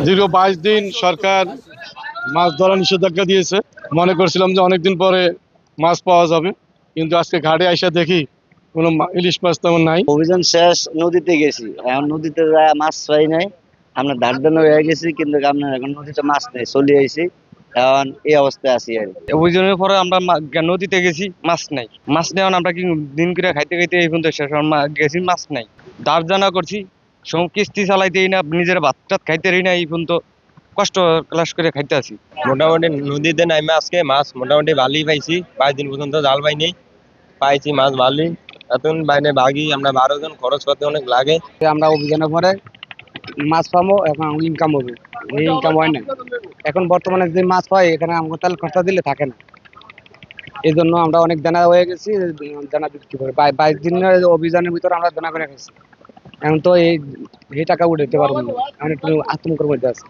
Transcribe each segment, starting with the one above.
দীর্ঘ 22 দিন সরকার মাছ ধরা নিষেধাজ্ঞা দিয়েছে। মনে করছিলাম যে অনেকদিন পরে মাছ পাওয়া যাবে, কিন্তু আজকে ঘাটে আইসা দেখি কোনো ইলিশ মাছ তেমন নাই। অভিযান শেষ, নদীতে গেছি, এখন নদীতে যায় মাছ পাই নাই। আমরা ধার দানো হয়ে গেছি, কিন্তু আপনার এখন নদীতে মাছ নেই, চলে আইছি, এখন এই অবস্থায় আছি আর কি। অভিযানের পরে আমরা নদীতে গেছি, মাছ নাই। মাছ নেওয়া আমরা কি দিন করে খাইতে খাইতে এই পর্যন্ত শেষ, গেছি মাছ নাই। ধার জানা করছি, সব কিস্তি চালাইতেই না, নিজের ভাত টাত খাইতে না, এই পর্যন্ত কষ্ট ক্লাস করে খাইতে আছি। মোটামুটি নদীতে নামে আজকে মাছ মোটামুটি ভালোই পাইছি। 22 দিন পর্যন্ত জাল পাইনি, পাইছি মাছ ভালোই। এখন বাইরে ভাগি আমরা 12 জন, খরচ করতে অনেক লাগে। আমরা অভিযানের পরে মাছ পাবো, এখন ইনকাম হবে, এই ইনকাম হয় না। এখন বর্তমানে যে মাছ পাই, এখানে আমাকে তেল খরচা দিলে থাকে না। এই জন্য আমরা অনেক দানা হয়ে গেছি, দানা বিক্রি করে 22 দিনের অভিযানের ভিতরে আমরা দানা করে গেছি। এখন তো এই টাকা উঠাইতে পারবো না, এখন একটু আতঙ্কের মধ্যে আছে।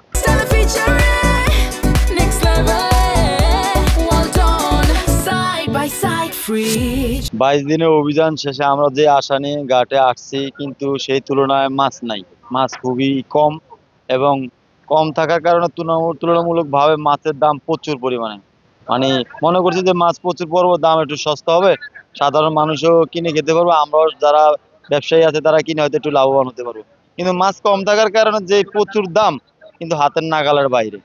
22 দিনের অভিযান শেষে আমরা যে আশা নিয়ে ঘাটে আসছি, কিন্তু সেই তুলনায় মাছ নাই। মাছ খুবই কম, এবং কম থাকার কারণে তুলনামূলকভাবে মাছের দাম প্রচুর পরিমাণে। মানে মনে করছি যে মাছ প্রচুর পড়বো, দাম একটু সস্তা হবে, সাধারণ মানুষও কিনে খেতে পারবো, আমরাও যারা ব্যবসায়ী আছে তারা কিনে হয়তো একটু লাভবান হতে পারবো। কিন্তু মাছ কম থাকার কারণে যে প্রচুর দাম, কিন্তু হাতের নাগালের বাইরে।